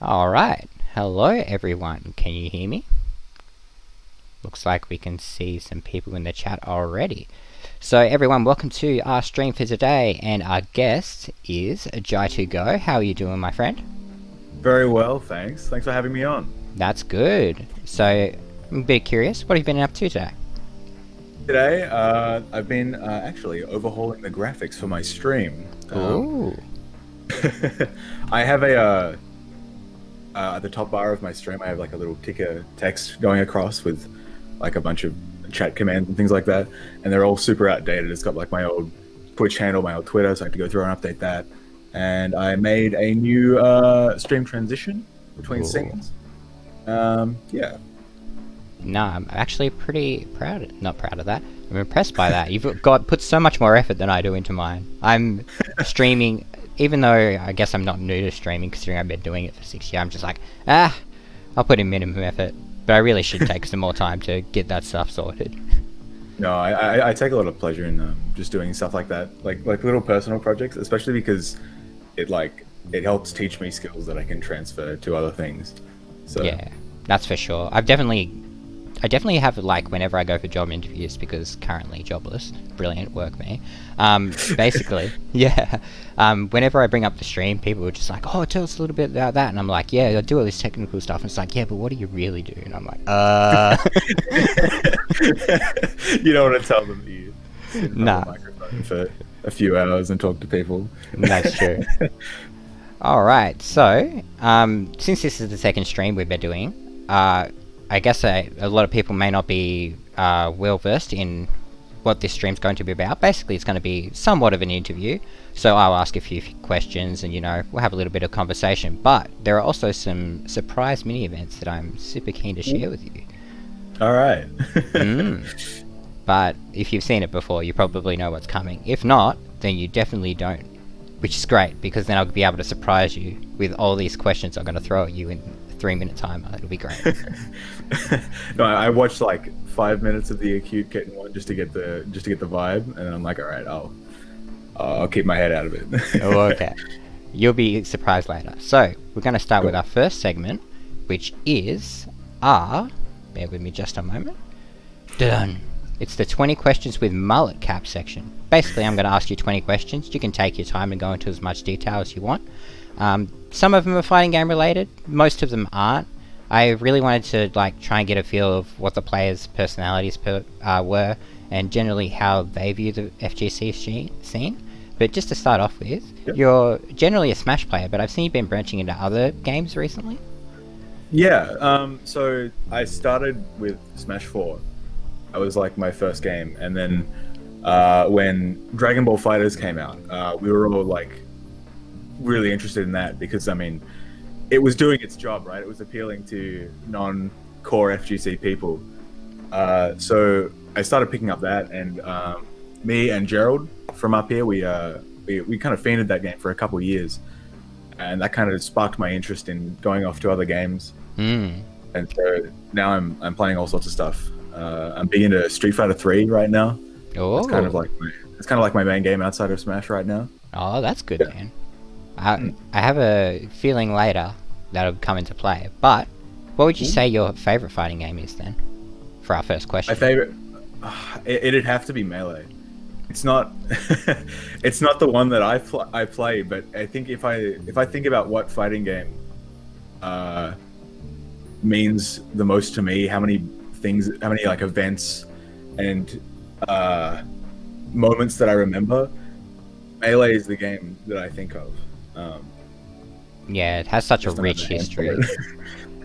Alright, hello everyone, can you hear me? Looks like we can see some people in the chat already. So everyone, welcome to our stream for today, and our guest is Jai2Go. How are you doing, my friend? Very well, thanks. Thanks for having me on. That's good. So, I'm a bit curious, what have you been up to today? Today, I've been actually overhauling the graphics for my stream. Ooh. I have a at the top bar of my stream, I have like a little ticker text going across with like a bunch of chat commands and things like that, and they're all super outdated. It's got like my old Twitch handle, my old Twitter, so I have to go through and update that. And I made a new stream transition between scenes. Yeah. No, I'm actually pretty not proud of that. I'm impressed by that. You've put so much more effort than I do into mine. I'm streaming, even though I guess I'm not new to streaming, considering I've been doing it for 6 years. I'm just like, I'll put in minimum effort, but I really should take some more time to get that stuff sorted. No, I take a lot of pleasure in just doing stuff like that, like little personal projects, especially because it helps teach me skills that I can transfer to other things. So yeah, that's for sure. I definitely have, like, whenever I go for job interviews, because currently jobless, brilliant, work me. Basically, yeah. Whenever I bring up the stream, people are just like, "Oh, tell us a little bit about that," and I'm like, "Yeah, I do all this technical stuff." And it's like, "Yeah, but what do you really do?" And I'm like, You don't want to tell them that you sit in front Nah. of a microphone for a few hours and talk to people. That's true. Alright, so, since this is the second stream we've been doing, I guess a lot of people may not be well versed in what this stream's going to be about. Basically, it's going to be somewhat of an interview, so I'll ask a few questions and, we'll have a little bit of conversation. But there are also some surprise mini-events that I'm super keen to share with you. Alright. But if you've seen it before, you probably know what's coming. If not, then you definitely don't. Which is great, because then I'll be able to surprise you with all these questions I'm going to throw at you in a 3-minute timer. It'll be great. No, I watched like 5 minutes of the acute kitten one just to get the vibe, and I'm like, all right, I'll keep my head out of it. Oh, okay. You'll be surprised later. So, we're going to start with our first segment, which is bear with me just a moment. Done. It's the 20 questions with Mulletcap section. Basically, I'm going to ask you 20 questions. You can take your time and go into as much detail as you want. Some of them are fighting game related. Most of them aren't. I really wanted to try and get a feel of what the players' personalities were, and generally how they view the FGC scene. But just to start off with, Yep. You're generally a Smash player, but I've seen you've been branching into other games recently. Yeah, so I started with Smash 4. That was like my first game, and then when Dragon Ball Fighters came out, we were all like really interested in that because it was doing its job, right? It was appealing to non-core FGC people. So I started picking up that, and me and Gerald from up here, we kind of fiended that game for a couple of years, and that kind of sparked my interest in going off to other games. And so now I'm playing all sorts of stuff. I'm big into Street Fighter 3 right now. Oh, It's kind of like my main game outside of Smash right now. Oh, that's good, Yeah. man. I have a feeling later that'll come into play. But what would you say your favorite fighting game is then? For our first question. My favorite, it'd have to be Melee. It's not, it's not the one that I play, but I think if I think about what fighting game means the most to me, how many events and moments that I remember, Melee is the game that I think of. Yeah, it has such a Just don't have rich the handle history. for it.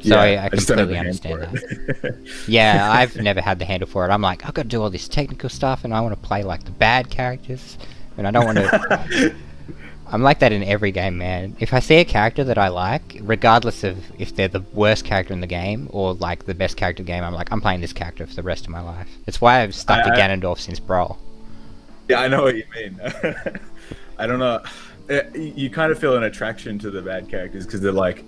So Yeah, I just don't have completely the understand handle that. for it. Yeah, I've never had the handle for it. I'm like, I've got to do all this technical stuff, and I want to play like the bad characters, and I don't want to. I'm like that in every game, man. If I see a character that I like, regardless of if they're the worst character in the game or like the best character in the game, I'm like, I'm playing this character for the rest of my life. It's why I've stuck to Ganondorf since Brawl. Yeah, I know what you mean. I don't know. You kind of feel an attraction to the bad characters because they're like,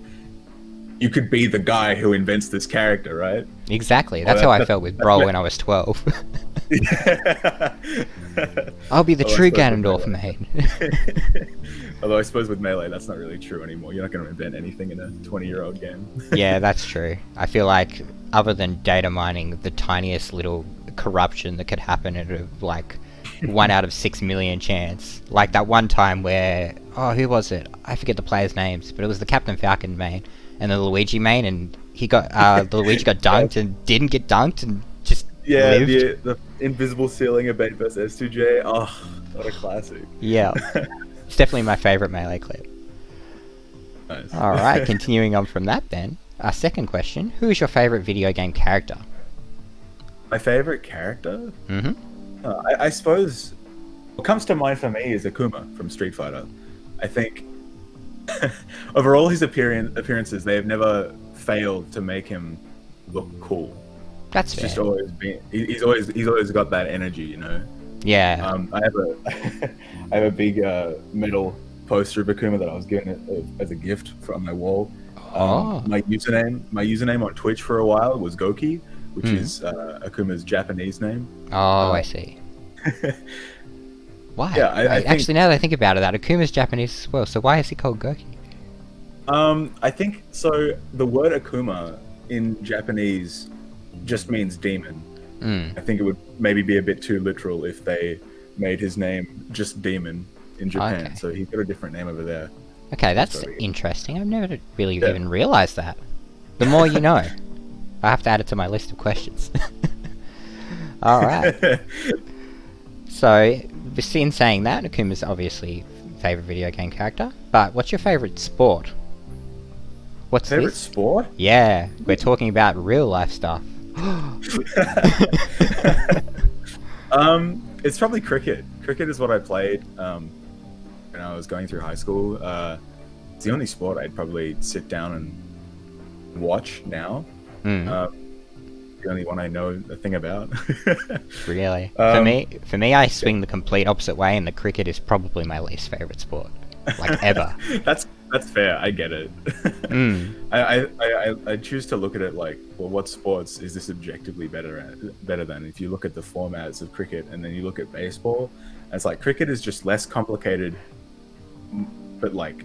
you could be the guy who invents this character, right? Exactly. That's how I felt with Brawl when I was 12. I'll be the Although I true suppose with Ganondorf, Melee- mate. Although I suppose with Melee, that's not really true anymore. You're not going to invent anything in a 20-year-old game. Yeah, that's true. I feel like, other than data mining, the tiniest little corruption that could happen at a, like, 1 out of 6 million chance. Like that one time where, oh, who was it? I forget the players' names, but it was the Captain Falcon main and the Luigi main, and he got, the Luigi got dunked and didn't get dunked and just lived. The invisible ceiling of 8 vs S2J. Oh, what a classic. Yeah. It's definitely my favourite Melee clip. Nice. Alright, continuing on from that then. Our second question, who is your favourite video game character? My favorite character? Mm-hmm. I suppose what comes to mind for me is Akuma from Street Fighter. I think over all his appearances, they have never failed to make him look cool. That's It's fair. just always been. He's always got that energy, you know. Yeah. I have a I have a big metal poster of Akuma that I was given as a gift from my wall. Oh. My username on Twitch for a while was Goki, which is Akuma's Japanese name. Oh, I see. Why? Yeah, I Wait, think- actually, now that I think about it, that Akuma's Japanese as well, so why is he called Goki? I think so. The word Akuma in Japanese just means demon. I think it would maybe be a bit too literal if they made his name just demon in Japan. Okay. So he's got a different name over there. Okay, that's Sorry. interesting. I've never really Yeah. even realised that. The more you know. I have to add it to my list of questions. Alright. So, in saying that, Akuma's obviously favourite video game character, but what's your favourite sport? What's Favorite this? sport? Yeah, we're talking about real life stuff. It's probably cricket. Cricket is what I played when I was going through high school. It's the only sport I'd probably sit down and watch now. The only one I know a thing about. Really? Um, for me, I swing the complete opposite way, and the cricket is probably my least favourite sport, like ever. That's fair. I get it. I choose to look at it like, well, what sports is this objectively better than? If you look at the formats of cricket and then you look at baseball, and it's like cricket is just less complicated, but like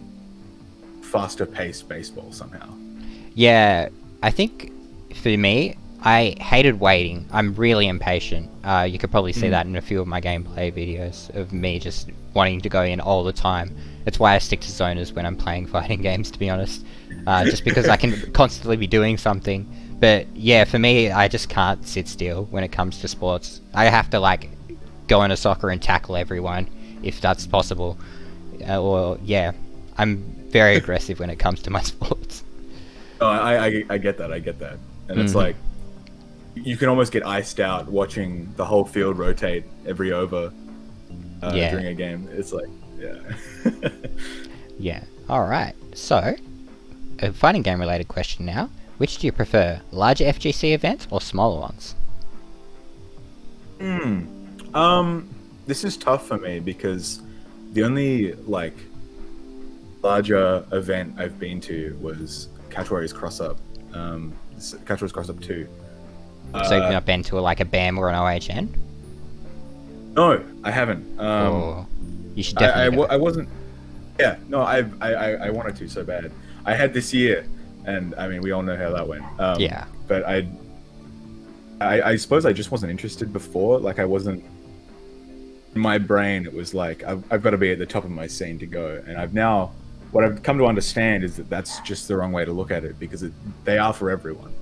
faster paced baseball somehow. Yeah, I think for me, I hated waiting. I'm really impatient. You could probably see that in a few of my gameplay videos of me just wanting to go in all the time. That's why I stick to zoners when I'm playing fighting games, to be honest. Just because I can constantly be doing something. But yeah, for me, I just can't sit still when it comes to sports. I have to like go into soccer and tackle everyone, if that's possible. Or yeah, I'm very aggressive when it comes to my sports. Oh, I get that. I get that. And it's like, you can almost get iced out watching the whole field rotate every over Yeah. during a game. It's like, yeah. Yeah. Alright. So, a fighting game related question now. Which do you prefer? Larger FGC events or smaller ones? This is tough for me because the only like larger event I've been to was Catch Warriors Cross Up. Catch Warriors Cross Up 2. So you've not been to like a BAM or an OHN? No, I haven't. Oh, you should definitely go. I wasn't. Yeah, no, I wanted to so bad. I had this year, and I mean, we all know how that went. Yeah. But I suppose I just wasn't interested before. Like I wasn't. In my brain, it was like I've got to be at the top of my scene to go, and what I've come to understand is that that's just the wrong way to look at it because they are for everyone.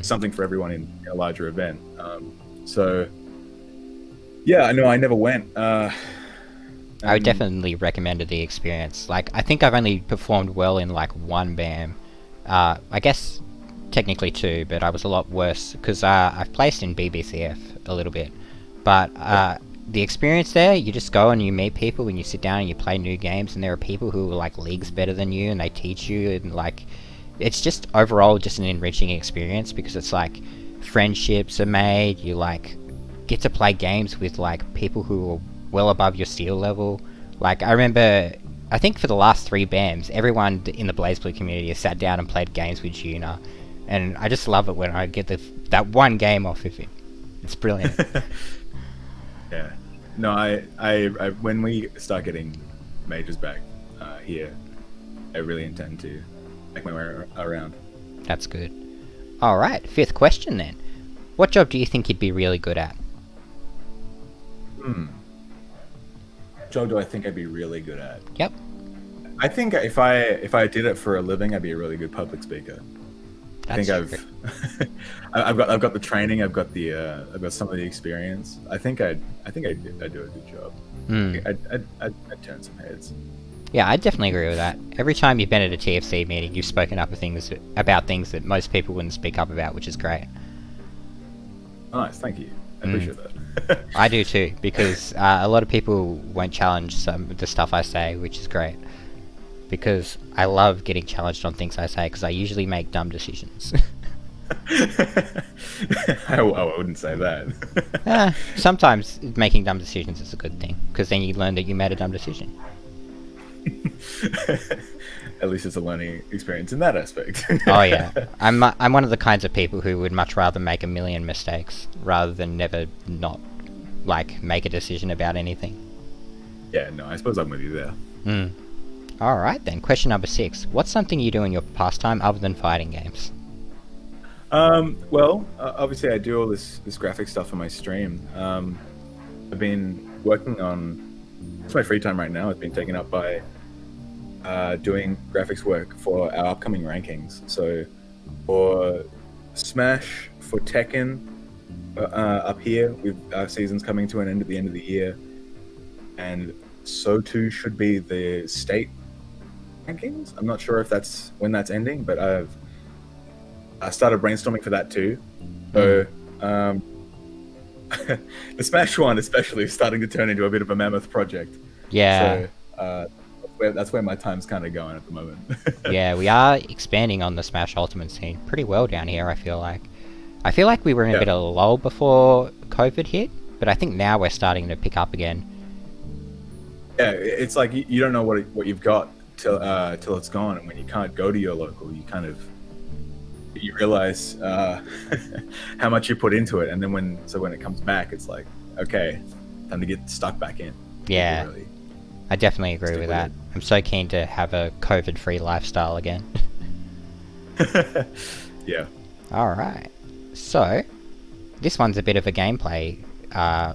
Something for everyone in a larger event. So yeah, no, I never went. I would definitely recommend the experience. Like, I think I've only performed well in like one BAM. I guess technically two, but I was a lot worse because I've placed in BBCF a little bit. But the experience there, you just go and you meet people and you sit down and you play new games, and there are people who are like leagues better than you and they teach you, and like it's just overall just an enriching experience because it's like friendships are made, you like get to play games with like people who are well above your skill level. Like I remember, I think for the last 3 BAMs, everyone in the BlazBlue community has sat down and played games with Juna, and I just love it when I get that one game off of it. It's brilliant. Yeah. No, I when we start getting majors back here, I really intend to make my way around. That's good. All right, fifth question then. What job do you think you'd be really good at? Job do I think I'd be really good at? Yep. I think if I did it for a living, I'd be a really good public speaker. I think I've got the training. I've got some of the experience. I think I'd do a good job. I'd turn some heads. Yeah, I definitely agree with that. Every time you've been at a TFC meeting, you've spoken up about things that most people wouldn't speak up about, which is great. Nice, thank you. I appreciate that. I do too, because a lot of people won't challenge some of the stuff I say, which is great. Because I love getting challenged on things I say, because I usually make dumb decisions. I wouldn't say that. Sometimes making dumb decisions is a good thing, because then you learn that you made a dumb decision. At least it's a learning experience in that aspect. Oh yeah, I'm one of the kinds of people who would much rather make a million mistakes rather than never not make a decision about anything. Yeah, no, I suppose I'm with you there. All right then. Question number 6. What's something you do in your pastime other than fighting games? Well, obviously I do all this graphic stuff on my stream. I've been working on. It's my free time right now. It's been taken up by doing graphics work for our upcoming rankings. So for Smash, for Tekken, up here, with our seasons coming to an end at the end of the year, and so too should be the state rankings. I'm not sure if that's when that's ending, but I started brainstorming for that too. So the Smash one especially is starting to turn into a bit of a mammoth project. Yeah. So that's where my time's kind of going at the moment. Yeah, we are expanding on the Smash Ultimate scene pretty well down here, I feel like. I feel like we were in a bit of a lull before COVID hit, but I think now we're starting to pick up again. Yeah, it's like you don't know what you've got till it's gone, and when you can't go to your local, you realize how much you put into it, and then when it comes back, it's like, okay, time to get stuck back in. Yeah, I definitely agree with that. I'm so keen to have a COVID-free lifestyle again. Yeah. All right. So, this one's a bit of a gameplay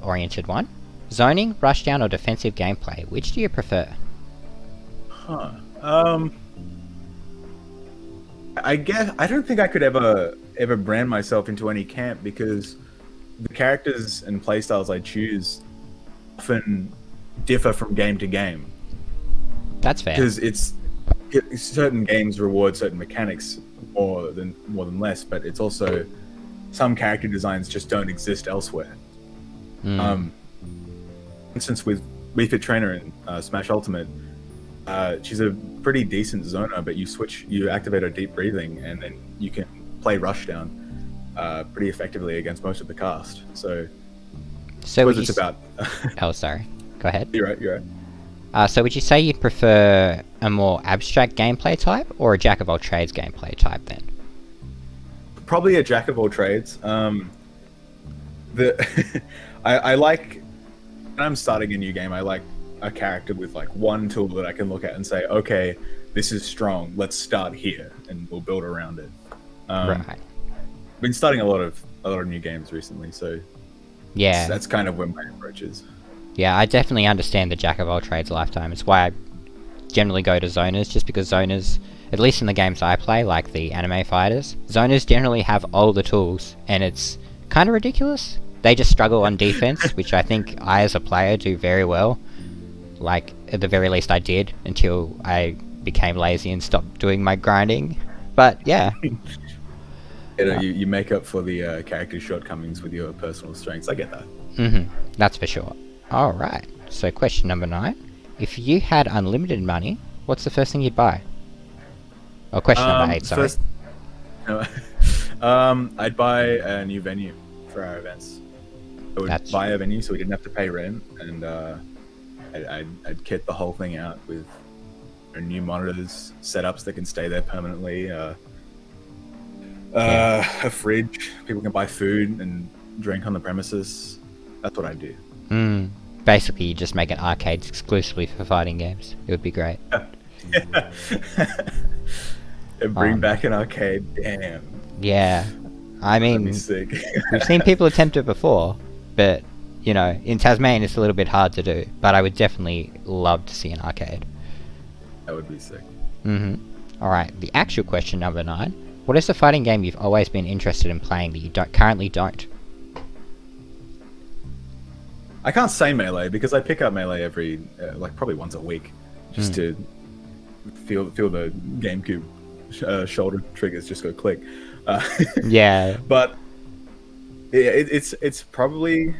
oriented one. Zoning, rushdown, or defensive gameplay? Which do you prefer? I guess I don't think I could ever brand myself into any camp, because the characters and playstyles I choose often differ from game to game. That's fair. Because certain games reward certain mechanics more than less, but it's also some character designs just don't exist elsewhere. For instance, with Wii Fit Trainer in Smash Ultimate, she's a pretty decent zoner, but you activate her deep breathing, and then you can play Rushdown pretty effectively against most of the cast. So it's about. Oh, sorry. Go ahead. You're right. So would you say you'd prefer a more abstract gameplay type or a jack of all trades gameplay type then? Probably a jack of all trades. I like, when I'm starting a new game, I like a character with like one tool that I can look at and say, okay, this is strong. Let's start here, and we'll build around it. Right. I've been starting a lot of new games recently, so yeah, that's kind of where my approach is. Yeah, I definitely understand the jack of all trades lifetime. It's why I generally go to zoners, just because zoners, at least in the games I play, like the anime fighters, zoners generally have all the tools, and it's kind of ridiculous. They just struggle on defense, which I think I as a player do very well. Like, at the very least I did, until I became lazy and stopped doing my grinding. But yeah. You make up for the character shortcomings with your personal strengths. I get that. That's for sure. Alright, so question number 9. If you had unlimited money, what's the first thing you'd buy? Oh, question number 8, sorry. I'd buy a new venue for our events. I would buy a venue so we didn't have to pay rent, and I'd kit the whole thing out with new monitors, setups that can stay there permanently, a fridge, people can buy food and drink on the premises. That's what I do. Basically, you just make an arcade exclusively for fighting games. It would be great. And bring back an arcade. Damn. Yeah. I That'd be mean, sick. we've seen people attempt it before, but, you know, in Tasmania it's a little bit hard to do. But I would definitely love to see an arcade. That would be sick. Alright, the actual question, number 9. What is the fighting game you've always been interested in playing that you currently don't? I can't say Melee because I pick up Melee every, like probably once a week, just to feel the GameCube shoulder triggers just go click. Yeah. But yeah, it's probably,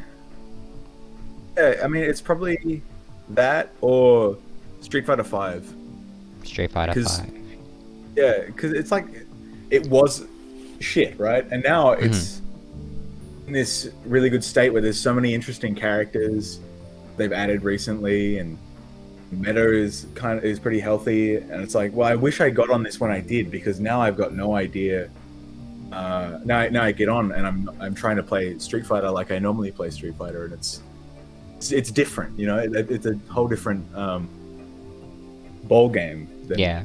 yeah, I mean it's probably that or Street Fighter 5. Street Fighter 5. Yeah, because it's like it was shit, right? And now it's in this really good state where there's so many interesting characters they've added recently, and meta is pretty healthy. And it's like, well, I wish I got on this when I did, because now I've got no idea. Now I get on and I'm trying to play Street Fighter like I normally play Street Fighter, and it's different, you know. It's a whole different ball game. Yeah.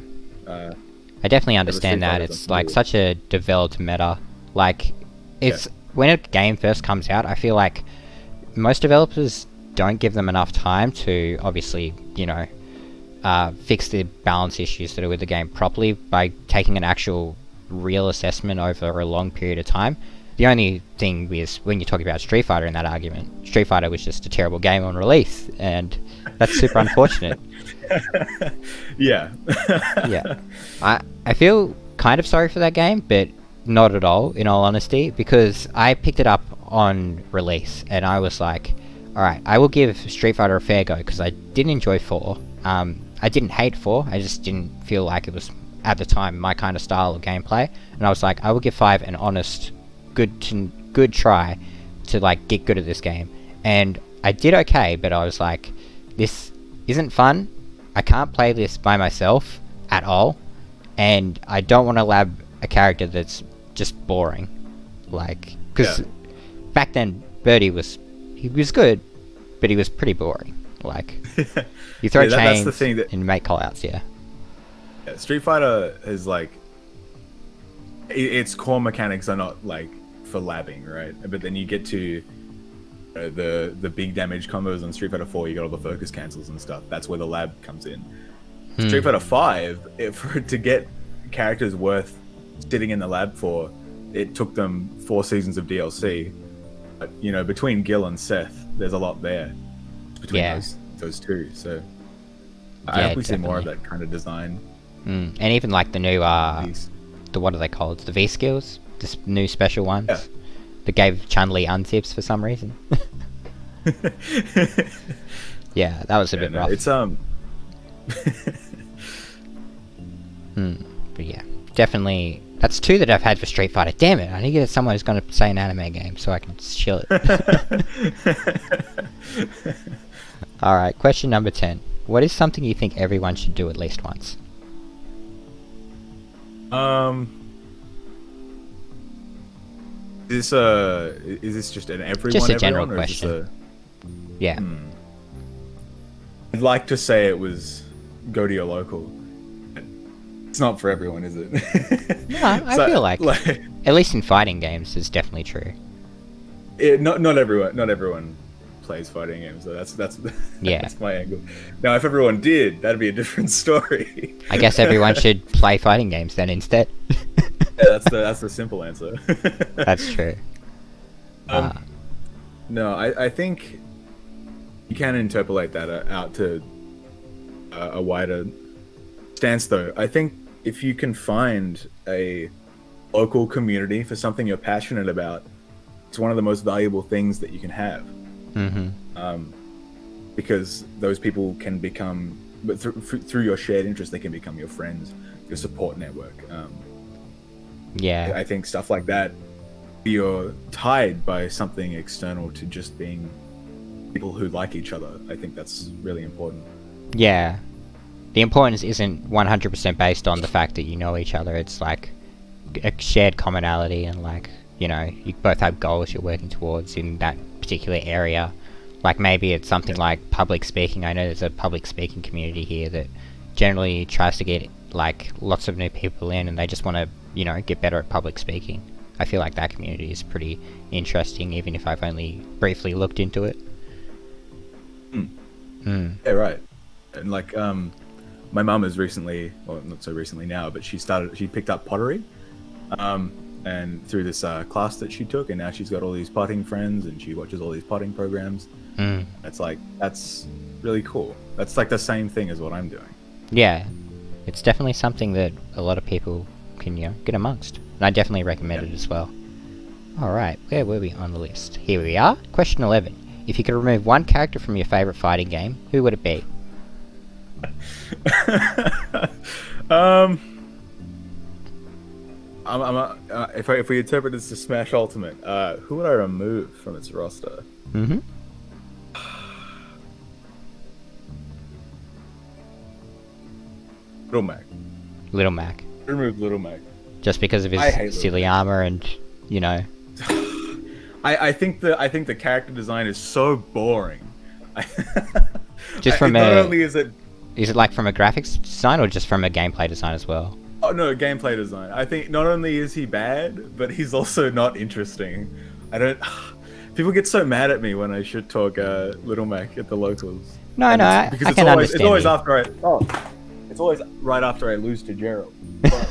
I definitely understand that. It's like such a developed meta. Like, it's when a game first comes out, I feel like most developers don't give them enough time to obviously, you know, fix the balance issues that are with the game properly by taking an actual real assessment over a long period of time. The only thing is, when you talk about Street Fighter in that argument, Street Fighter was just a terrible game on release, and that's super unfortunate. Yeah. Yeah. I feel kind of sorry for that game, but not at all, in all honesty, because I picked it up on release, and I was like, alright, I will give Street Fighter a fair go, because I didn't enjoy 4. I didn't hate 4, I just didn't feel like it was, at the time, my kind of style of gameplay, and I was like, I will give 5 an honest, good try to, like, get good at this game. And I did okay, but I was like, this isn't fun, I can't play this by myself at all, and I don't want to lab a character that's just boring. Like, because back then, Birdie was good, but he was pretty boring. Like, you throw chains that's the thing and make callouts, yeah. Street Fighter is like, its core mechanics are not like for labbing, right? But then you get to the big damage combos on Street Fighter 4, you got all the focus cancels and stuff. That's where the lab comes in. Street Fighter 5, for it to get characters worth sitting in the lab for, it took them 4 seasons of DLC. But, you know, between Gil and Seth, there's a lot there between those two. So I hope we see more of that kind of design. And even like the new what are they called? The V skills, this new special ones that gave Chun-Li unzips for some reason. Yeah, that was a bit rough. It's but yeah, definitely. That's 2 that I've had for Street Fighter. Damn it! I need to get someone who's going to say an anime game so I can chill it. All right, question number 10. What is something you think everyone should do at least once? Is this just an everyone? Just a general or question. Yeah. I'd like to say it was go to your local. It's not for everyone, is it? No, I feel like at least in fighting games, it's definitely true. Not everyone plays fighting games, so that's that's my angle. Now, if everyone did, that'd be a different story. I guess everyone should play fighting games then instead. Yeah, that's the simple answer. That's true. No, I think you can interpolate that out to a wider stance, though. I think if you can find a local community for something you're passionate about, it's one of the most valuable things that you can have. Because those people can become, but through your shared interest, they can become your friends, your support network. I think stuff like that, you're tied by something external to just being people who like each other. I think that's really important. Yeah. The importance isn't 100% based on the fact that you know each other. It's like a shared commonality, and like, you know, you both have goals you're working towards in that particular area. Like maybe it's something like public speaking. I know there's a public speaking community here that generally tries to get like lots of new people in, and they just want to, get better at public speaking. I feel like that community is pretty interesting, even if I've only briefly looked into it. Yeah, right. And like, my mum has recently, well, not so recently now, but she picked up pottery, and through this class that she took, and now she's got all these potting friends, and she watches all these potting programs. It's like, that's really cool. That's like the same thing as what I'm doing. Yeah, it's definitely something that a lot of people can, get amongst. And I definitely recommend it as well. Alright, where were we on the list? Here we are. Question 11. If you could remove one character from your favourite fighting game, who would it be? If we interpret this as Smash Ultimate, who would I remove from its roster? Little Mac. Remove Little Mac. Just because of his silly armor and, I think the character design is so boring. Just from not only is it like from a graphics design or just from a gameplay design as well? Oh no, gameplay design. I think not only is he bad, but he's also not interesting. People get so mad at me when I should talk Little Mac at the locals. No, I can understand. It's always it's always right after I lose to Gerald. But,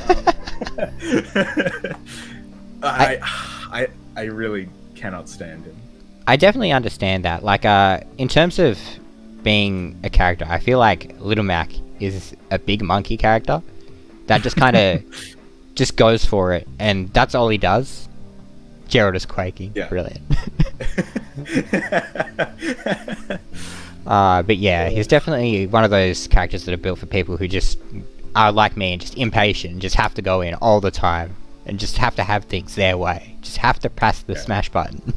I really cannot stand him. I definitely understand that. Like, in terms of being a character, I feel like Little Mac is a big monkey character that just kind of just goes for it, and that's all he does. Gerald is quaking. Yeah. Brilliant. But yeah, he's definitely one of those characters that are built for people who just are like me and just impatient and just have to go in all the time and just have to have things their way. Just have to press the smash button.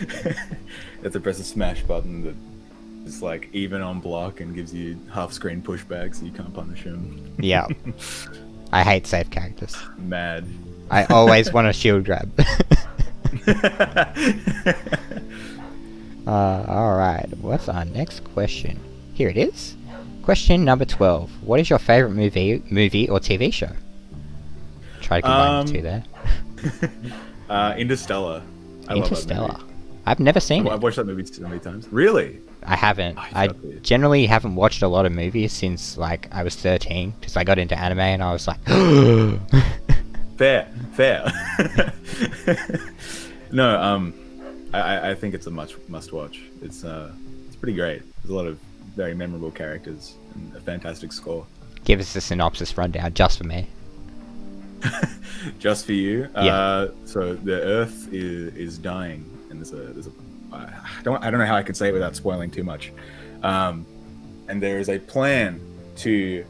You have to press a smash button that is like even on block and gives you half screen pushback so you can't punish him. Yeah. I hate safe characters. Mad. I always want a shield grab. Alright, what's our next question? Here it is. Question number 12. What is your favourite movie or TV show? Try to combine the two there. Interstellar. Interstellar. I've never seen it. I've watched that movie so many times. Really? I haven't. I generally haven't watched a lot of movies since like I was 13 because I got into anime and I was like, fair. No, I think it's a must watch. It's pretty great. There's a lot of very memorable characters and a fantastic score. Give us a synopsis rundown just for me. Just for you. Yeah. So the Earth is dying, and I don't know how I could say it without spoiling too much. And there is a plan to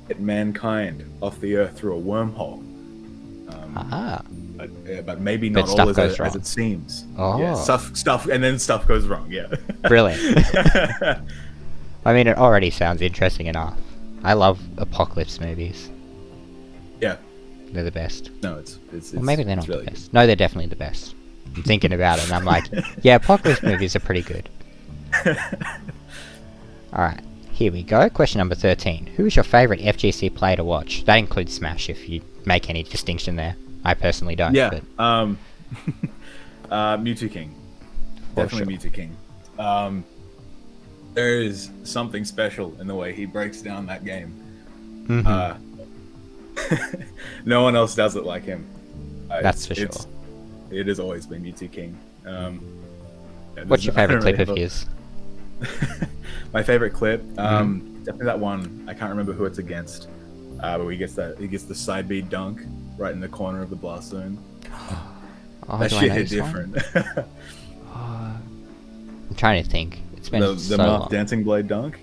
get mankind off the Earth through a wormhole. But maybe not all as it seems. Oh. Yeah, stuff, and then stuff goes wrong. Yeah. Brilliant. I mean, it already sounds interesting enough. I love apocalypse movies. Yeah. They're the best. No, it's well, maybe they're not really the best. No, they're definitely the best. I'm thinking about it, and I'm like, yeah, apocalypse movies are pretty good. Alright, here we go. Question number 13. Who is your favourite FGC player to watch? That includes Smash, if you make any distinction there. I personally don't. Yeah, but... Mewtwo King. Definitely Mewtwo King. There is something special in the way he breaks down that game. Mm-hmm. No one else does it like him. That's for sure. It has always been Mewtwo King. What's your favourite clip of his? My favourite clip? Definitely that one. I can't remember who it's against. But he gets the side B dunk right in the corner of the blast zone. That shit hit different. I'm trying to think. It's been the so long. dancing blade dunk.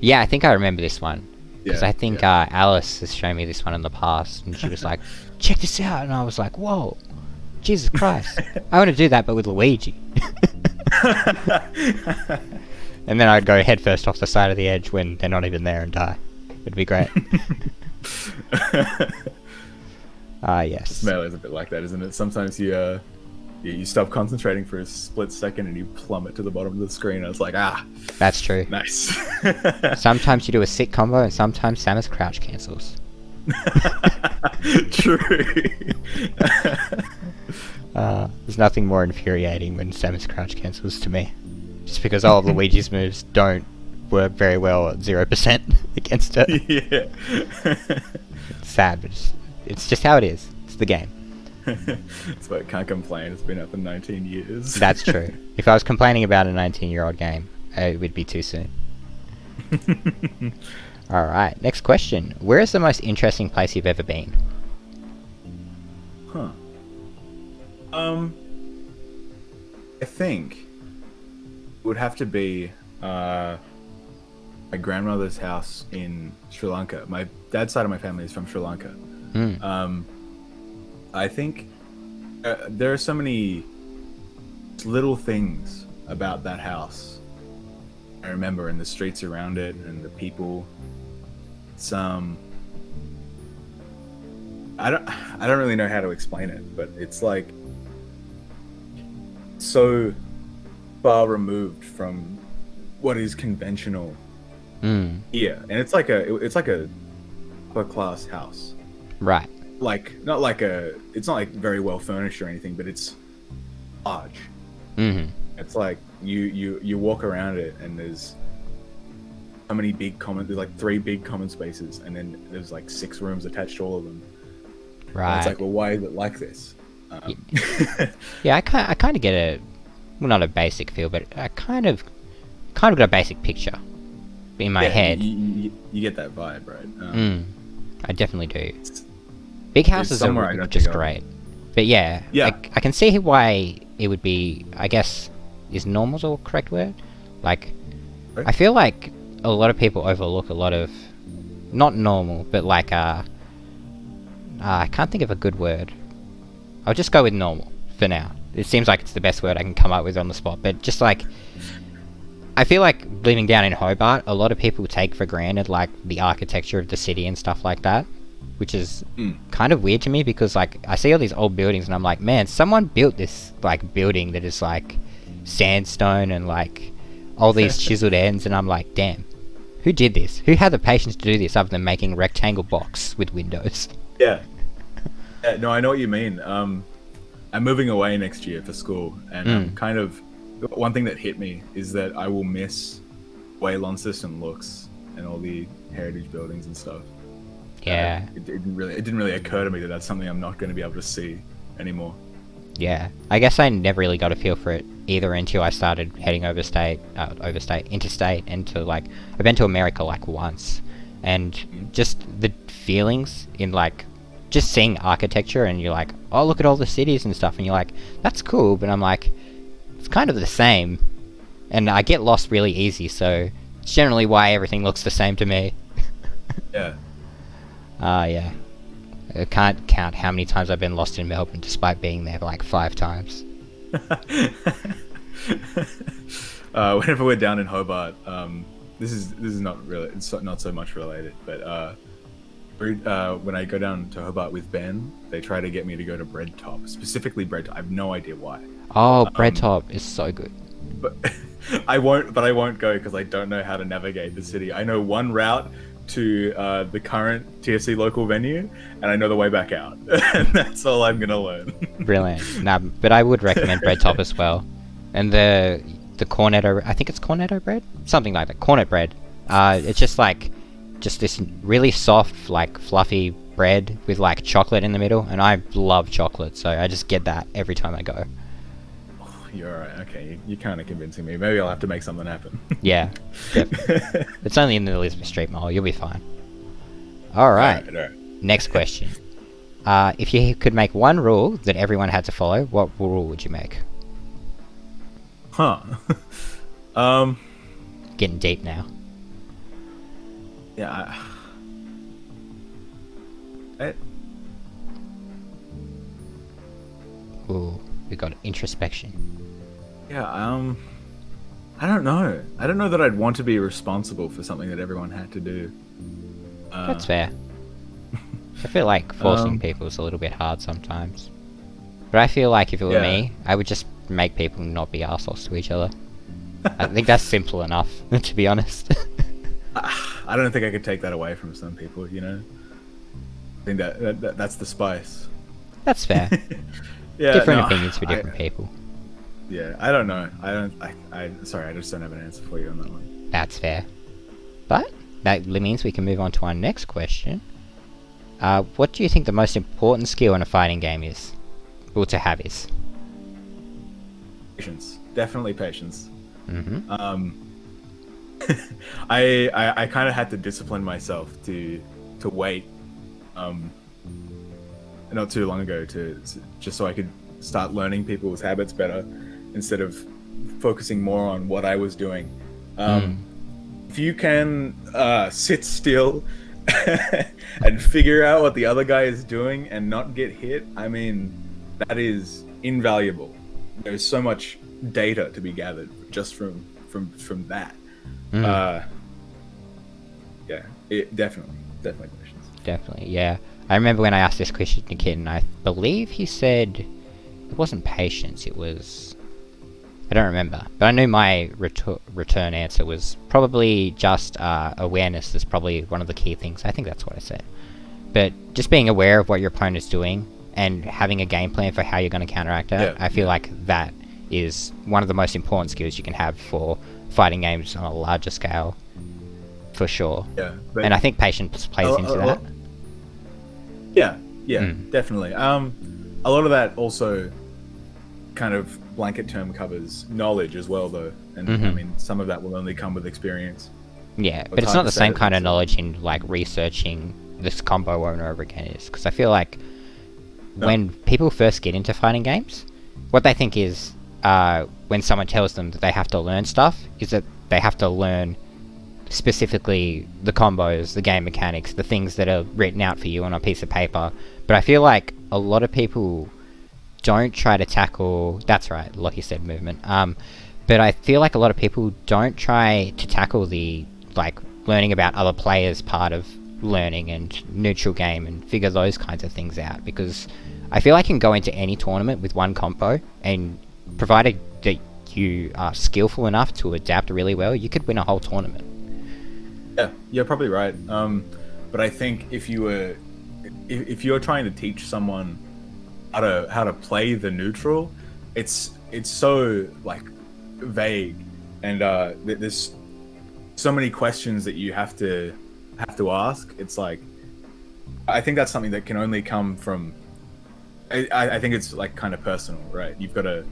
Yeah, I think I remember this one. Because I think Alice has shown me this one in the past, and she was like, check this out, and I was like, whoa, Jesus Christ. I want to do that, but with Luigi. And then I'd go headfirst off the side of the edge when they're not even there and die. It'd be great. Yes. Melee's a bit like that, isn't it? Sometimes you you stop concentrating for a split second and you plummet to the bottom of the screen. I was like, That's true. nice. Sometimes you do a sick combo, and sometimes Samus crouch cancels. True. There's nothing more infuriating when Samus crouch cancels to me. Just because all of Luigi's moves don't work very well at 0% against it. Yeah. It's sad, but it's just how it is. It's the game. So I can't complain. It's been up in 19 years. That's true. If I was complaining about a 19-year-old game, it would be too soon. Alright, next question. Where is the most interesting place you've ever been? Huh. I think it would have to be my grandmother's house in Sri Lanka. My dad's side of my family is from Sri Lanka. I think there are so many little things about that house I remember, and the streets around it and the people. Some I don't really know how to explain it, but it's like so far removed from what is conventional here, and it's like a upper class house, Right. like it's not like very well furnished or anything, but it's large. It's like you walk around it and there's so many there's like 3 big common spaces, and then there's like 6 rooms attached to all of them. Right. And it's like, well, why is it like this? Yeah, I kind of get well, not a basic feel, but I kind of got a basic picture in my head. You get that vibe, right? I definitely do. Big houses are just great. But yeah. I can see why it would be, I guess, is normal the correct word? Like, right? I feel like a lot of people overlook a lot of, not normal, but like, I can't think of a good word. I'll just go with normal for now. It seems like it's the best word I can come up with on the spot, but just like, I feel like living down in Hobart, a lot of people take for granted like the architecture of the city and stuff like that, which is kind of weird to me, because like I see all these old buildings and I'm like, man, someone built this like building that is like sandstone and like all these chiseled ends, and I'm like, damn, who did this? Who had the patience to do this other than making a rectangle box with windows? Yeah, no, I know what you mean. I'm moving away next year for school, and I'm kind of, one thing that hit me is that I will miss the way Launceston looks and all the heritage buildings and stuff. Yeah. It didn't really occur to me that that's something I'm not going to be able to see anymore. Yeah, I guess I never really got a feel for it either until I started heading interstate, and to like, I've been to America like once, and just the feelings in like, just seeing architecture, and you're like, oh, look at all the cities and stuff, and you're like, that's cool, but I'm like, it's kind of the same, and I get lost really easy, so it's generally why everything looks the same to me. Yeah. Yeah. I can't count how many times I've been lost in Melbourne despite being there like 5 times. Whenever we're down in Hobart, this is not really, it's not so much related, but when I go down to Hobart with Ben, they try to get me to go to Bread Top, specifically Bread Top. I have no idea why. Oh, Bread Top is so good. But I won't go because I don't know how to navigate the city. I know one route to the current TFC local venue, and I know the way back out. And that's all I'm gonna learn. Brilliant. Nah, but I would recommend Bread Top as well. And the cornetto, I think it's cornetto bread? Something like that. Cornet bread. It's just this really soft, like fluffy bread with like chocolate in the middle, and I love chocolate, so I just get that every time I go. You're alright, okay, you're kind of convincing me. Maybe I'll have to make something happen. Yeah. Yep. It's only in the Elizabeth Street Mall, you'll be fine. Alright. Next question. If you could make one rule that everyone had to follow, what rule would you make? Huh. Getting deep now. Yeah. Ooh, we got introspection. Yeah, I don't know. I don't know that I'd want to be responsible for something that everyone had to do. That's fair. I feel like forcing people is a little bit hard sometimes. But I feel like if it were Yeah. me, I would just make people not be assholes to each other. I think that's simple enough, to be honest. I don't think I could take that away from some people, you know. I think that's the spice. That's fair. Yeah, Different no, opinions for different people. Yeah, I don't know. Sorry, I just don't have an answer for you on that one. That's fair. But that means we can move on to our next question. What do you think the most important skill in a fighting game is? Or to have is? Patience, definitely patience. Mm-hmm. I kind of had to discipline myself to wait, not too long ago, to just so I could start learning people's habits better instead of focusing more on what I was doing. If you can sit still and figure out what the other guy is doing and not get hit, I mean, that is invaluable. There's so much data to be gathered just from that. Yeah, definitely questions. Definitely, yeah. I remember when I asked this question to Kid, and I believe he said it wasn't patience, it was... I don't remember. But I knew my return answer was probably just awareness is probably one of the key things. I think that's what I said. But just being aware of what your opponent's doing and having a game plan for how you're going to counteract it, I feel like that is one of the most important skills you can have for fighting games on a larger scale. For sure. Yeah. And I think patience plays into that. Yeah, definitely. A lot of that also kind of blanket term covers knowledge as well, though. And I mean, some of that will only come with experience. Yeah, but it's not the same kind of knowledge in like researching this combo over and over again is, because I feel like when people first get into fighting games, what they think is when someone tells them that they have to learn stuff, is that they have to learn specifically the combos, the game mechanics, the things that are written out for you on a piece of paper. But I feel like a lot of people don't try to tackle... That's right, like you said, movement. But I feel like a lot of people don't try to tackle the, like, learning about other players part of learning and neutral game and figure those kinds of things out, because I feel like you can go into any tournament with one combo, and provided that you are skillful enough to adapt really well, you could win a whole tournament. Yeah, you're probably right. But I think if you're trying to teach someone how to play the neutral, it's so like vague, and there's so many questions that you have to ask. It's like, I think that's something that can only come from. I think it's like kind of personal, right? You've got to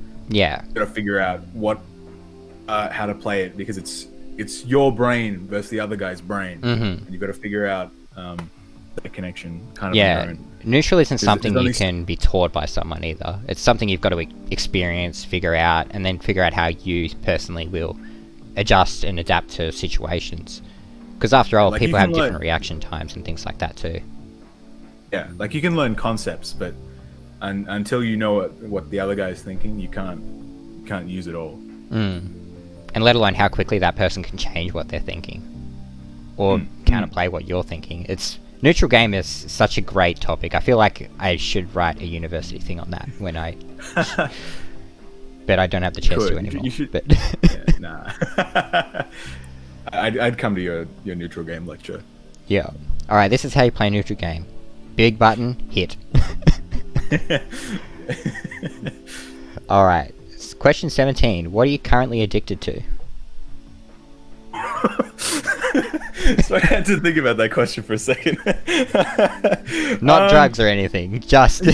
figure out how to play it, because it's your brain versus the other guy's brain, and you've got to figure out the connection kind of. Yeah, neutral isn't something you can be taught by someone either. It's something you've got to experience, figure out, and then figure out how you personally will adjust and adapt to situations. Because after all, people have different reaction times and things like that too. Yeah, like you can learn concepts, but until you know what the other guy's thinking, you can't use it all. And let alone how quickly that person can change what they're thinking, or counterplay what you're thinking. Neutral game is such a great topic. I feel like I should write a university thing on that when I... but I don't have the chance to anymore. You should... But yeah, nah. I'd come to your neutral game lecture. Yeah. Alright, this is how you play a neutral game. Big button, hit. Alright. Question 17. What are you currently addicted to? So I had to think about that question for a second. Not drugs or anything, just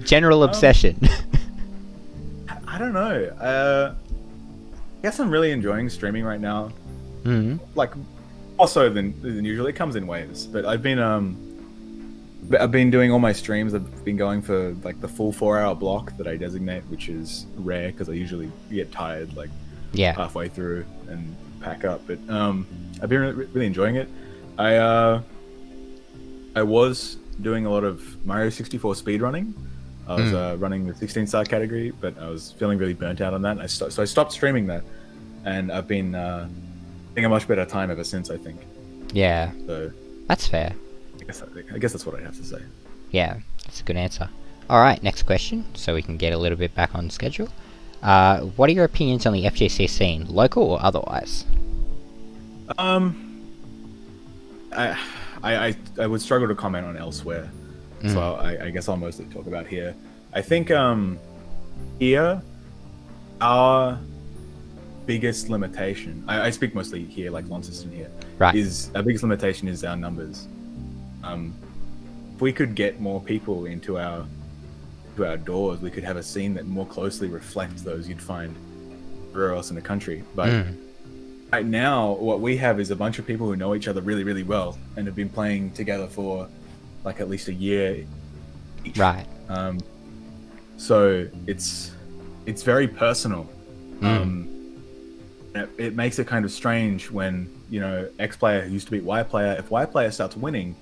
general obsession. I don't know. I guess I'm really enjoying streaming right now. Like, also than usual. It comes in waves, but I've been doing all my streams. I've been going for like the full 4-hour block that I designate, which is rare because I usually get tired like halfway through and pack up. But I've been really enjoying it. I was doing a lot of Mario 64 speedrunning. I was running the 16-star category, but I was feeling really burnt out on that. So I stopped streaming that, and I've been having a much better time ever since, I think. Yeah. So that's fair. I guess that's what I have to say. Yeah, that's a good answer. Alright, next question, so we can get a little bit back on schedule. What are your opinions on the FGC scene, local or otherwise? I would struggle to comment on elsewhere, so I guess I'll mostly talk about here. I think here, our biggest limitation, I speak mostly here, like Launceston here, Right. is our biggest limitation is our numbers. If we could get more people into our doors, we could have a scene that more closely reflects those you'd find everywhere else in the country. But right now, what we have is a bunch of people who know each other really, really well and have been playing together for like at least a year each. Right. So it's very personal. It makes it kind of strange when, you know, X player who used to beat Y player, if Y player starts winning,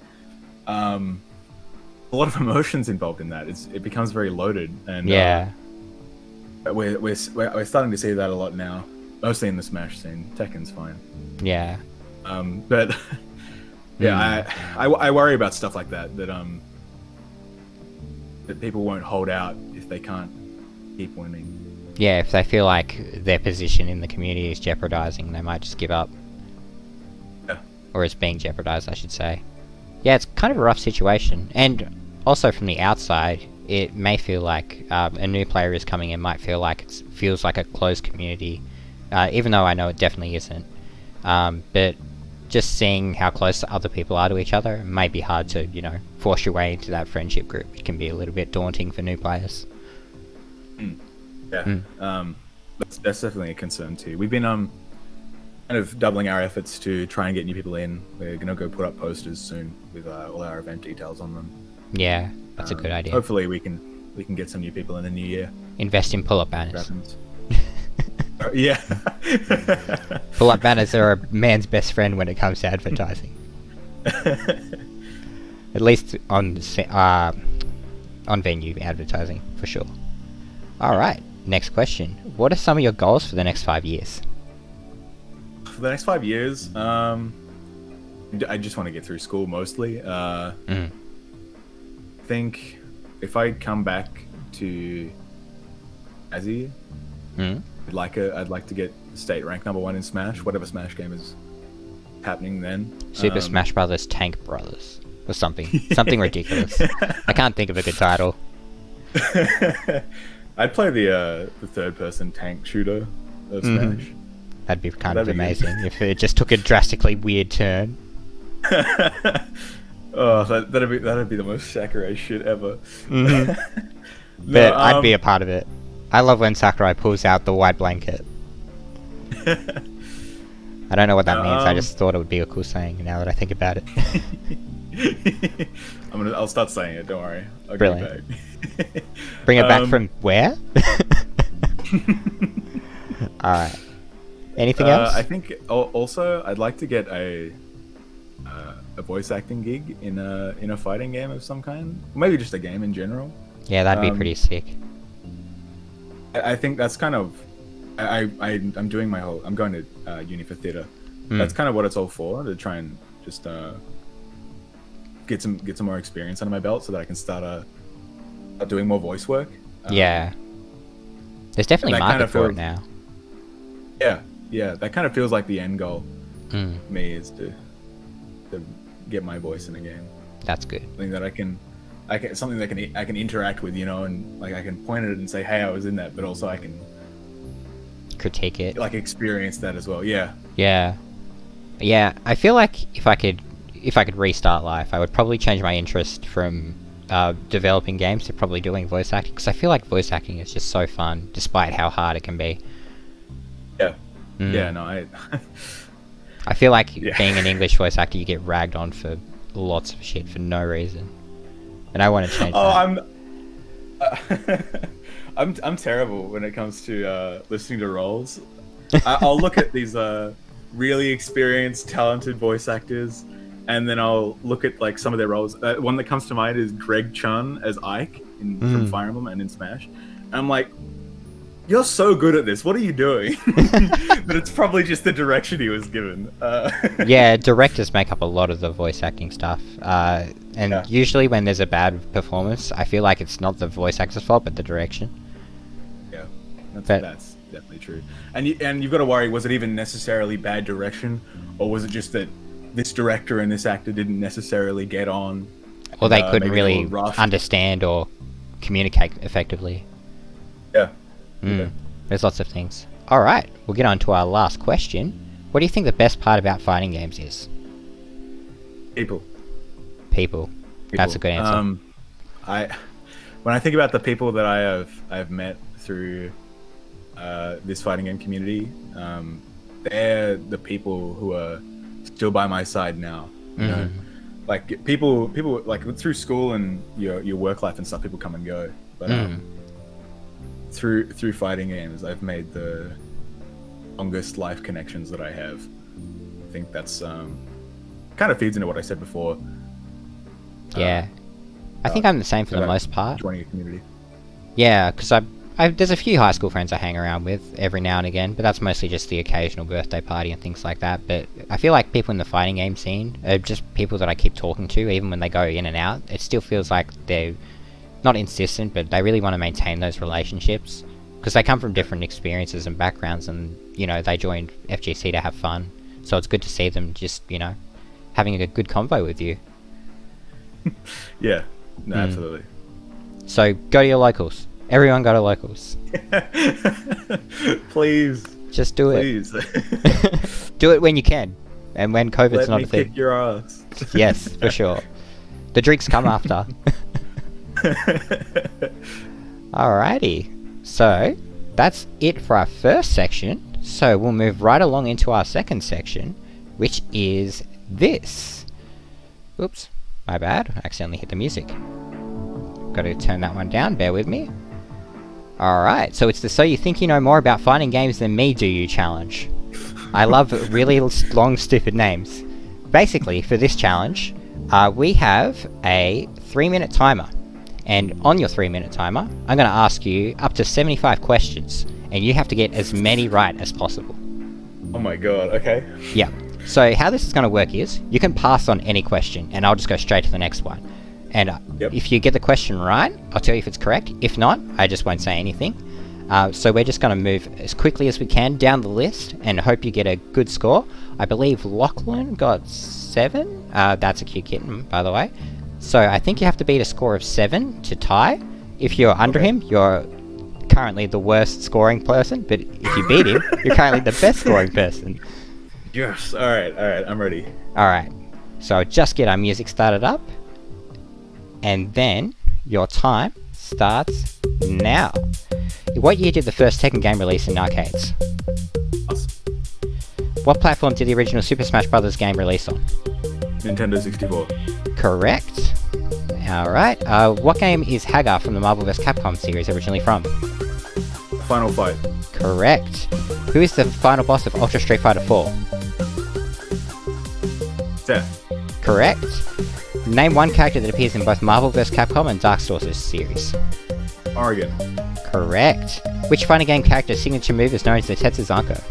a lot of emotions involved in that. It becomes very loaded, and we're starting to see that a lot now, mostly in the Smash scene. Tekken's fine. Yeah. But yeah, I worry about stuff like that people won't hold out if they can't keep winning. Yeah, if they feel like their position in the community is jeopardizing, they might just give up. Yeah. Or it's being jeopardized, I should say. Yeah, it's kind of a rough situation. And also from the outside, it may feel like a new player is coming in, might feel like it feels like a closed community, even though I know it definitely isn't. But just seeing how close other people are to each other, it may be hard to, you know, force your way into that friendship group. It can be a little bit daunting for new players. Yeah, that's definitely a concern too. We've been kind of doubling our efforts to try and get new people in. We're gonna go put up posters soon with all our event details on them. Yeah, that's a good idea. Hopefully we can get some new people in the new year. Invest in pull-up banners. Yeah. Pull-up banners are a man's best friend when it comes to advertising. At least on venue advertising, for sure. Alright, next question. What are some of your goals for the next 5 years? For the next 5 years, I just want to get through school mostly. I think if I come back to Aussie, I'd like to get state rank #1 in Smash, whatever Smash game is happening then. Super Smash Brothers Tank Brothers or something ridiculous. I can't think of a good title. I'd play the third-person tank shooter of Smash. That'd be kind of amazing if it just took a drastically weird turn. Oh, that'd be the most Sakurai shit ever. But I'd be a part of it. I love when Sakurai pulls out the white blanket. I don't know what that means. I just thought it would be a cool saying now that I think about it. I'll start saying it. Don't worry. I'll Brilliant. Bring it back. Bring it back from where? Alright. Anything else? I think also I'd like to get a voice acting gig in a fighting game of some kind. Maybe just a game in general. Yeah, that'd be pretty sick. I think that's kind of I'm doing my whole. I'm going to uni for theatre. That's kind of what it's all for, to try and just get some more experience under my belt so that I can start doing more voice work. Yeah. There's definitely market for it now. Yeah, that kind of feels like the end goal for me, is to get my voice in a game. That's good. Something that I can interact with, you know, and like I can point at it and say, "Hey, I was in that," but also I can critique it, like experience that as well. Yeah. I feel like if I could restart life, I would probably change my interest from developing games to probably doing voice acting, because I feel like voice acting is just so fun, despite how hard it can be. Yeah, no, I feel like being an English voice actor, you get ragged on for lots of shit for no reason, and I want to change that. I'm terrible when it comes to listening to roles. I'll look at these really experienced, talented voice actors, and then I'll look at like some of their roles. One that comes to mind is Greg Chun as Ike from Fire Emblem and in Smash. And I'm like, You're so good at this. What are you doing? But it's probably just the direction he was given. Yeah, directors make up a lot of the voice acting stuff. And usually when there's a bad performance, I feel like it's not the voice actor's fault, but the direction. Yeah, that's definitely true. And you've got to worry, was it even necessarily bad direction? Or was it just that this director and this actor didn't necessarily get on? Or they couldn't really understand or communicate effectively. Yeah. There's lots of things. Alright, we'll get on to our last question. What do you think the best part about fighting games is? People. That's a good answer. When I think about the people that I've met through this fighting game community, they're the people who are still by my side now. You know? Like people like through school and your work life and stuff, people come and go. But through fighting games, I've made the longest life connections that I have. I think that's kind of feeds into what I said before. Yeah, I think I'm the same for the most part. Joining a community. Yeah, because there's a few high school friends I hang around with every now and again, but that's mostly just the occasional birthday party and things like that. But I feel like people in the fighting game scene are just people that I keep talking to, even when they go in and out. It still feels like they're not insistent, but they really want to maintain those relationships because they come from different experiences and backgrounds, and they joined FGC to have fun. So it's good to see them just having a good convo with you. Yeah, no, absolutely. So go to your locals. Everyone go to locals. Please. Just do it. Please. Do it when you can, and when COVID's not a thing. Let me kick your ass. Yes, for sure. The drinks come after. Alrighty. So, that's it for our first section. So, we'll move right along into our second section, which is this. Oops, my bad. I accidentally hit the music. Got to turn that one down, bear with me. Alright, so it's the So You Think You Know More About Fighting Games Than Me Do You challenge. I love really long, stupid names. Basically, for this challenge, we have a 3-minute timer. And on your 3-minute timer, I'm going to ask you up to 75 questions, and you have to get as many right as possible. Oh my god, okay. Yeah. So how this is going to work is, you can pass on any question, and I'll just go straight to the next one. And if you get the question right, I'll tell you if it's correct. If not, I just won't say anything. So we're just going to move as quickly as we can down the list, and hope you get a good score. I believe Lachlan got 7. That's a cute kitten, by the way. So I think you have to beat a score of 7 to tie. If you're under him, you're currently the worst scoring person, but if you beat him, you're currently the best scoring person. Yes, alright, I'm ready. Alright, so just get our music started up, and then your time starts now. What year did the first Tekken game release in arcades? Us. What platform did the original Super Smash Bros. Game release on? Nintendo 64. Correct. Alright, what game is Hagar from the Marvel vs. Capcom series originally from? Final Fight. Correct. Who is the final boss of Ultra Street Fighter 4? Seth. Correct. Name one character that appears in both Marvel vs. Capcom and Dark Souls series. Oregon. Correct. Which fighting game character's signature move is known as the Tetsuzanko?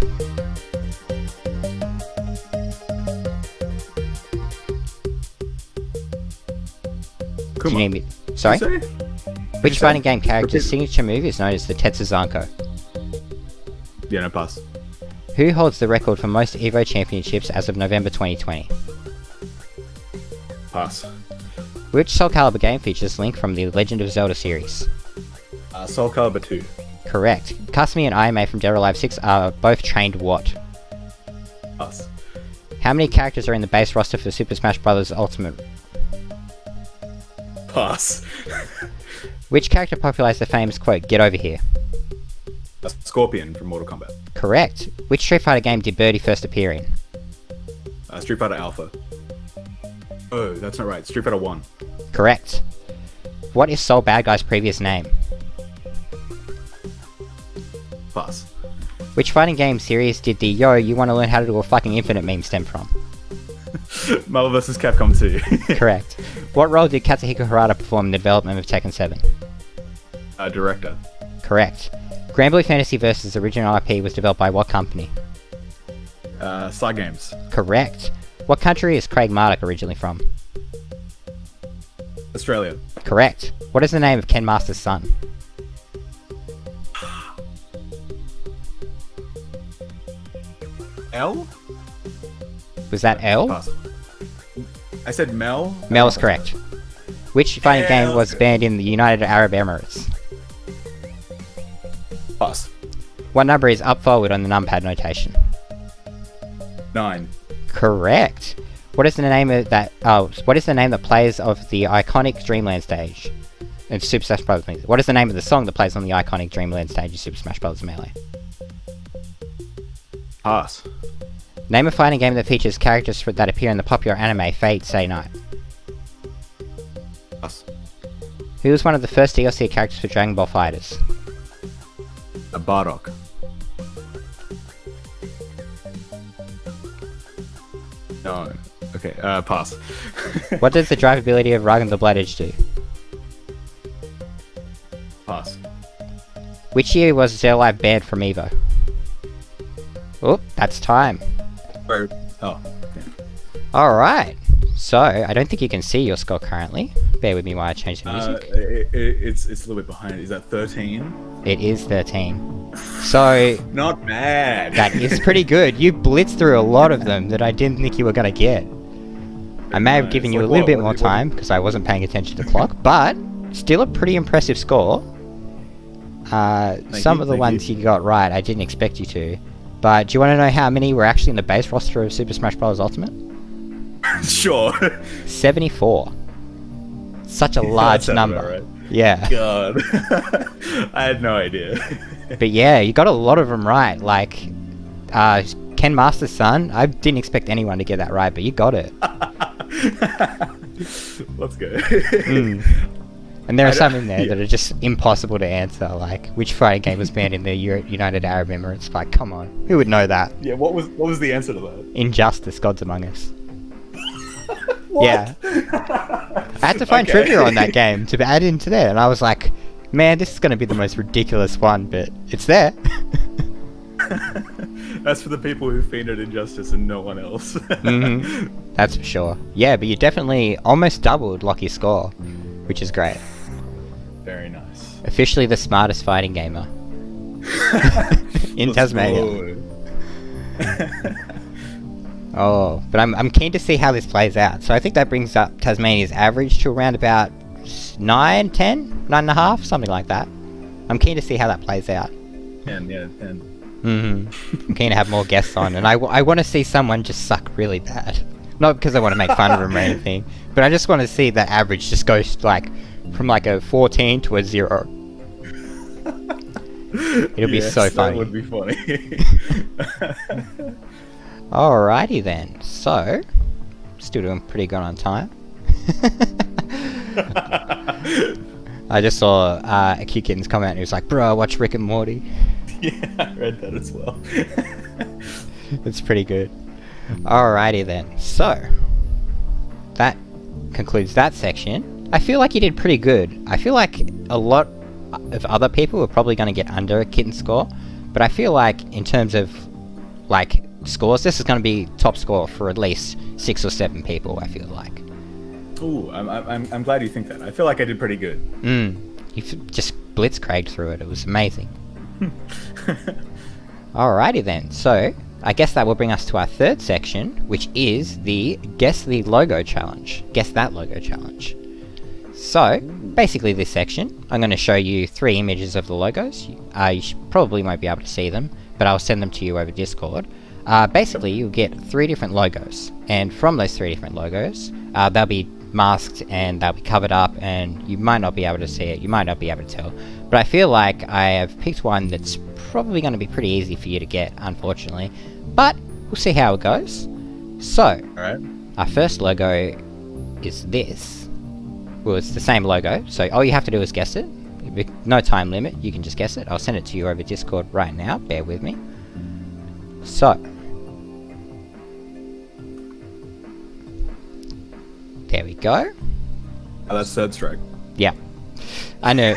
Kuma. Do you need me? Sorry? Which fighting game character's signature move is known as the Tetsuzanko? Yeah, no, pass. Who holds the record for most EVO championships as of November 2020? Pass. Which Soul Calibur game features Link from the Legend of Zelda series? Soul Calibur 2. Correct. Kasumi and Ayame from Dead or Alive 6 are both trained what? Pass. How many characters are in the base roster for Super Smash Bros. Ultimate? Pass. Which character popularized the famous quote, "Get over here"? Scorpion from Mortal Kombat. Correct. Which Street Fighter game did Birdie first appear in? Street Fighter Alpha. Oh, that's not right. Street Fighter 1. Correct. What is Soul Bad Guy's previous name? Pass. Which fighting game series did the "Yo, you want to learn how to do a fucking infinite" meme stem from? Marvel vs. Capcom 2. Correct. What role did Katsuhiko Harada perform in the development of Tekken 7? Director. Correct. Granblue Fantasy Versus original IP was developed by what company? Side Games. Correct. What country is Craig Marduk originally from? Australia. Correct. What is the name of Ken Master's son? L? Was that L? Pass. I said Mel. Mel is correct. Which fighting game was banned in the United Arab Emirates? Pass. What number is up forward on the numpad notation? 9. Correct. What is the name of that? What is the name that plays of the iconic Dreamland stage in Super Smash Bros. Melee? What is the name of the song that plays on the iconic Dreamland stage in Super Smash Bros. Melee? Pass. Name a fighting game that features characters that appear in the popular anime Fate Stay Night. Pass. Who was one of the first DLC characters for Dragon Ball FighterZ? A Bardock. No. Okay, pass. What does the drivability of Ragan the Blood Edge do? Pass. Which year was Zero Live banned from EVO? Oh, that's time. Wait. Oh. Yeah. Alright. So, I don't think you can see your score currently. Bear with me while I change the music. It's a little bit behind. Is that 13? It is 13. So, Not bad. that is pretty good. You blitzed through a lot of them that I didn't think you were going to get. I may have given you a little bit more time because I wasn't paying attention to the clock, but still a pretty impressive score. Some of the ones you got right, I didn't expect you to. But do you want to know how many were actually in the base roster of Super Smash Bros. Ultimate? Sure. 74. Such a large number. Right. Yeah. God. I had no idea. But yeah, you got a lot of them right. Like, Ken Master's son, I didn't expect anyone to get that right, but you got it. Let's go. And there are some in there that are just impossible to answer, like, which fighting game was banned in the United Arab Emirates? Like, come on, who would know that? Yeah, what was the answer to that? Injustice, Gods Among Us. What? Yeah. I had to find trivia on that game to add into there, and I was like, man, this is going to be the most ridiculous one, but it's there. That's for the people who fiended Injustice and no one else. That's for sure. Yeah, but you definitely almost doubled Lockie's score, which is great. Very nice. Officially the smartest fighting gamer in Tasmania. Oh, but I'm keen to see how this plays out. So I think that brings up Tasmania's average to around about 9, 10, 9.5, something like that. I'm keen to see how that plays out. 10. I'm keen to have more guests on, and I want to see someone just suck really bad. Not because I want to make fun of them or anything, but I just want to see that average just goes like from like a 14 to a 0. It'll be so funny. That would be funny. Alrighty then. So, still doing pretty good on time. I just saw a Kid Kittens come out and he was like, bro, watch Rick and Morty. Yeah, I read that as well. It's pretty good. Alrighty then. So, that concludes that section. I feel like you did pretty good. I feel like a lot of other people are probably going to get under a Kitten score, but I feel like in terms of like scores, this is going to be top score for at least 6 or 7 people, I feel like. Ooh, I'm glad you think that. I feel like I did pretty good. You just blitzcragged through it. It was amazing. Alrighty then. So, I guess that will bring us to our third section, which is the Guess the Logo Challenge. Guess that logo challenge. So, basically this section, I'm going to show you 3 images of the logos. You probably won't be able to see them, but I'll send them to you over Discord. Basically, you'll get 3 different logos, and from those 3 different logos, they'll be masked and they'll be covered up, and you might not be able to see it, you might not be able to tell. But I feel like I have picked one that's probably going to be pretty easy for you to get, unfortunately. But we'll see how it goes. So, our first logo is this. Well, it's the same logo, so all you have to do is guess it. No time limit, you can just guess it. I'll send it to you over Discord right now, bear with me. So, there we go. Oh, that's third strike. Yeah. I know.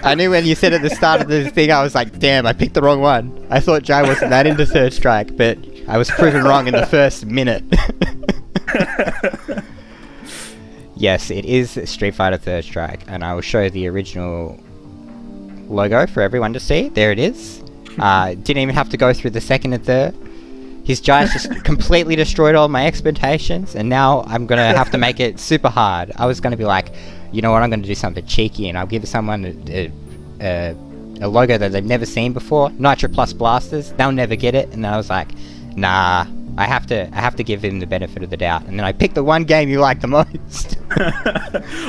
I knew when you said at the start of the thing, I was like, damn, I picked the wrong one. I thought Jai wasn't that into Third Strike, but I was proven wrong in the first minute. Yes, it is Street Fighter Third Strike, and I will show the original logo for everyone to see. There it is. Didn't even have to go through the second and third. His Jai's just completely destroyed all my expectations, and now I'm going to have to make it super hard. I was going to be like, you know what, I'm going to do something cheeky, and I'll give someone a logo that they've never seen before. Nitro Plus Blasters, they'll never get it. And then I was like, nah, I have to give him the benefit of the doubt. And then I picked the one game you like the most.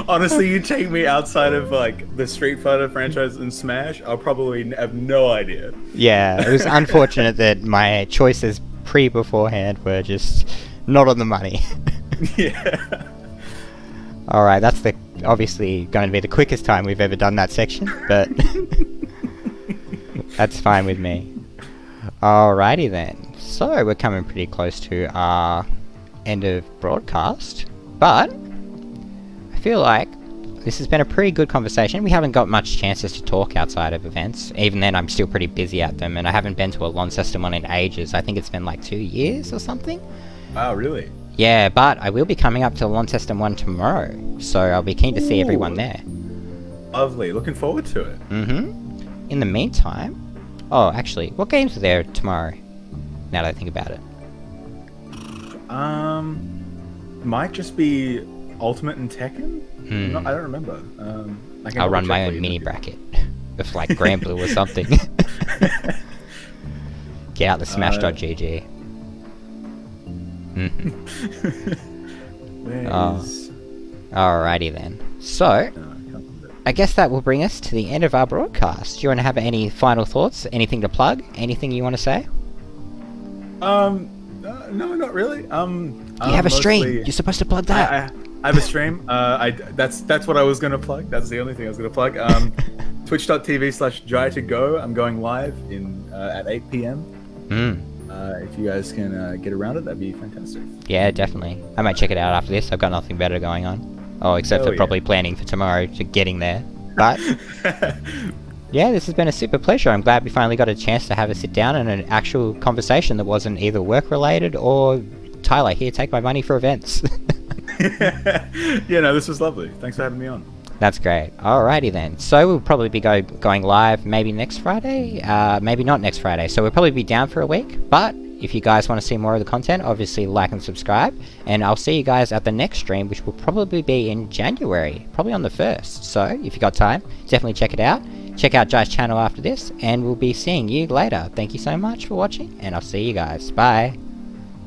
Honestly, you take me outside of like the Street Fighter franchise and Smash, I'll probably have no idea. Yeah, it was unfortunate that my choices beforehand were just not on the money. Yeah. Alright, that's obviously going to be the quickest time we've ever done that section, but that's fine with me. Alrighty then. So we're coming pretty close to our end of broadcast, but I feel like this has been a pretty good conversation. We haven't got much chances to talk outside of events. Even then, I'm still pretty busy at them, and I haven't been to a Launceston one in ages. I think it's been like 2 years or something. Oh, really? Yeah, but I will be coming up to the Launceston one tomorrow, so I'll be keen to see everyone there. Lovely. Looking forward to it. Mm-hmm. In the meantime... Oh, actually, what games are there tomorrow? Now that I think about it. Might just be Ultimate and Tekken? No, I don't remember. I'll run my own mini bracket with like Grand Blue or something. Get out the Smash.gg. Alrighty then. So, I guess that will bring us to the end of our broadcast. Do you want to have any final thoughts? Anything to plug? Anything you want to say? No, not really. You have a stream. You're supposed to plug that. I have a stream. That's what I was gonna plug. That's the only thing I was gonna plug. Twitch.tv/Jai2Go. I'm going live at 8 p.m. If you guys can get around it, that'd be fantastic. Yeah, definitely. I might check it out after this. I've got nothing better going on. Oh, except for probably planning for tomorrow to getting there. But yeah, this has been a super pleasure. I'm glad we finally got a chance to have a sit down and an actual conversation that wasn't either work related or Tyler, here, take my money for events. Yeah, no, this was lovely. Thanks for having me on. That's great. Alrighty then. So we'll probably be going live maybe next Friday, maybe not next Friday. So we'll probably be down for a week. But if you guys want to see more of the content, obviously like and subscribe. And I'll see you guys at the next stream, which will probably be in January, probably on the 1st. So if you got time, definitely check it out. Check out Jai's channel after this, and we'll be seeing you later. Thank you so much for watching, and I'll see you guys. Bye.